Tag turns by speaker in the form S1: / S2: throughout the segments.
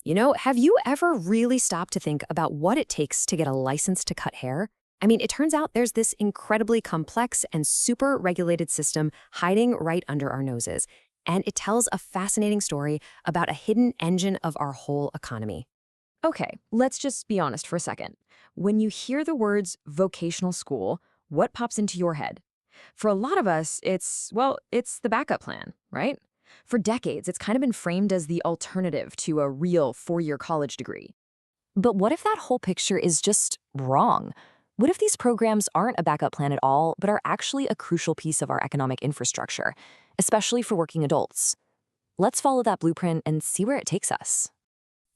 S1: Have you ever really stopped to think about what it takes to get a license to cut hair? I mean, it turns out there's this incredibly complex and super regulated system hiding right under our noses. And it tells a fascinating story about a hidden engine of our whole economy.
S2: Okay, let's just be honest for a second. When you hear the words vocational school, what pops into your head? For a lot of us, it's the backup plan, right? For decades, it's kind of been framed as the alternative to a real four-year college degree. But what if that whole picture is just wrong? What if these programs aren't a backup plan at all, but are actually a crucial piece of our economic infrastructure, especially for working adults? Let's follow that blueprint and see where it takes us.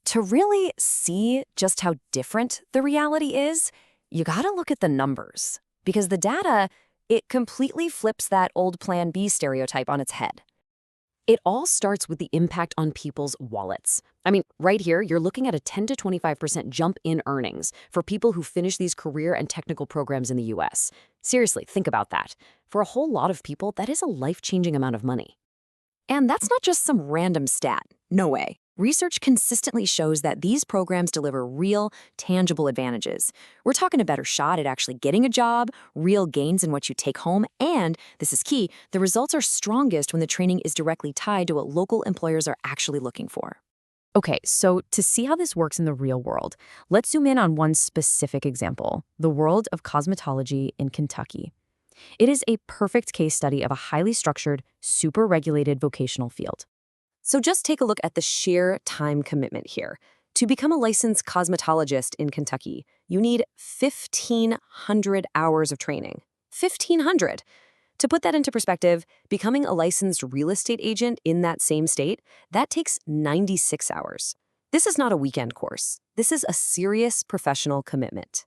S1: To really see just how different the reality is, you gotta look at the numbers. Because the data, it completely flips that old Plan B stereotype on its head. It all starts with the impact on people's wallets. I mean, right here, you're looking at a 10 to 25% jump in earnings for people who finish these career and technical programs in the US. Seriously, think about that. For a whole lot of people, that is a life-changing amount of money. And that's not just some random stat. No way. Research consistently shows that these programs deliver real, tangible advantages. We're talking a better shot at actually getting a job, real gains in what you take home, and, this is key, the results are strongest when the training is directly tied to what local employers are actually looking for.
S2: Okay, so to see how this works in the real world, let's zoom in on one specific example, the world of cosmetology in Kentucky. It is a perfect case study of a highly structured, super regulated vocational field.
S1: So just take a look at the sheer time commitment here. To become a licensed cosmetologist in Kentucky, you need 1,500 hours of training. 1,500! To put that into perspective, becoming a licensed real estate agent in that same state, that takes 96 hours. This is not a weekend course. This is a serious professional commitment.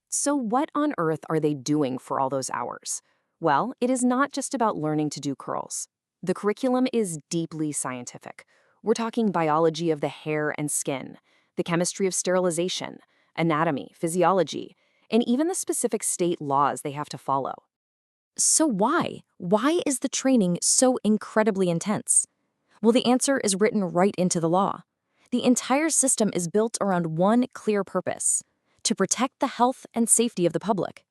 S1: So what on earth are they doing for all those hours? Well, it is not just about learning to do curls. The curriculum is deeply scientific. We're talking biology of the hair and skin, the chemistry of sterilization, anatomy, physiology, and even the specific state laws they have to follow. So why? Why is the training so incredibly intense? Well, the answer is written right into the law. The entire system is built around one clear purpose: to protect the health and safety of the public.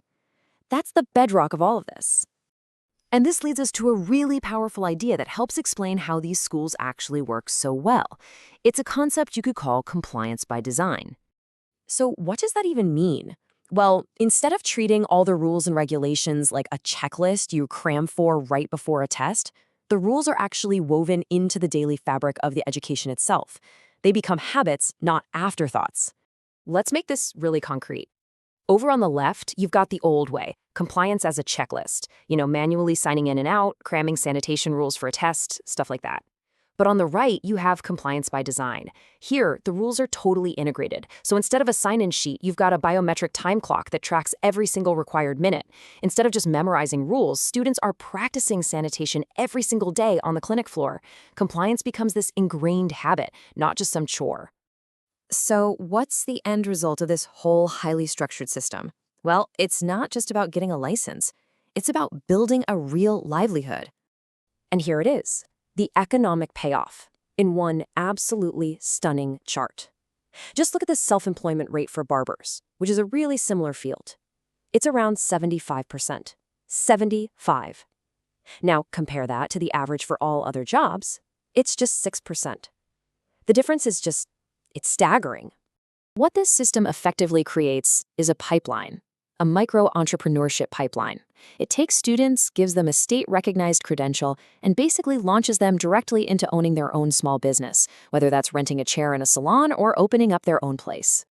S1: That's the bedrock of all of this. And this leads us to a really powerful idea that helps explain how these schools actually work so well. It's a concept you could call compliance by design. So what does that even mean? Well, instead of treating all the rules and regulations like a checklist you cram for right before a test, the rules are actually woven into the daily fabric of the education itself. They become habits, not afterthoughts. Let's make this really concrete. Over on the left, you've got the old way, compliance as a checklist, manually signing in and out, cramming sanitation rules for a test, stuff like that. But on the right, you have compliance by design. Here, the rules are totally integrated. So instead of a sign-in sheet, you've got a biometric time clock that tracks every single required minute. Instead of just memorizing rules, students are practicing sanitation every single day on the clinic floor. Compliance becomes this ingrained habit, not just some chore. So what's the end result of this whole highly structured system? Well, it's not just about getting a license. It's about building a real livelihood. And here it is, the economic payoff, in one absolutely stunning chart. Just look at the self-employment rate for barbers, which is a really similar field. It's around 75%. 75. Now compare that to the average for all other jobs. It's just 6%. The difference is it's staggering. What this system effectively creates is a pipeline, a micro-entrepreneurship pipeline. It takes students, gives them a state-recognized credential, and basically launches them directly into owning their own small business, whether that's renting a chair in a salon or opening up their own place.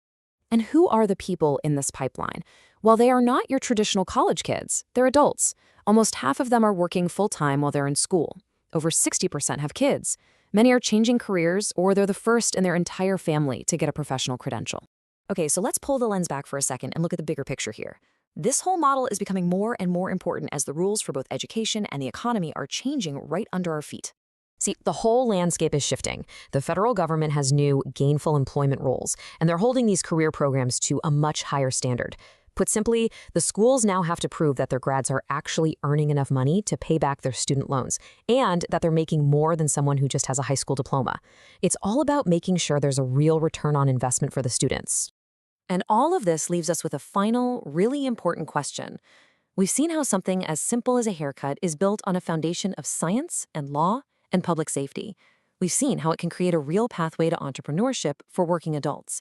S1: And who are the people in this pipeline? Well, they are not your traditional college kids. They're adults. Almost half of them are working full-time while they're in school. Over 60% have kids. Many are changing careers, or they're the first in their entire family to get a professional credential. Okay, so let's pull the lens back for a second and look at the bigger picture here. This whole model is becoming more and more important as the rules for both education and the economy are changing right under our feet. See, the whole landscape is shifting. The federal government has new gainful employment rules, and they're holding these career programs to a much higher standard. Put simply, the schools now have to prove that their grads are actually earning enough money to pay back their student loans and that they're making more than someone who just has a high school diploma. It's all about making sure there's a real return on investment for the students. And all of this leaves us with a final, really important question. We've seen how something as simple as a haircut is built on a foundation of science and law and public safety. We've seen how it can create a real pathway to entrepreneurship for working adults.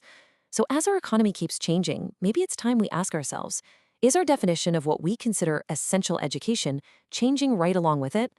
S1: So as our economy keeps changing, maybe it's time we ask ourselves, is our definition of what we consider essential education changing right along with it?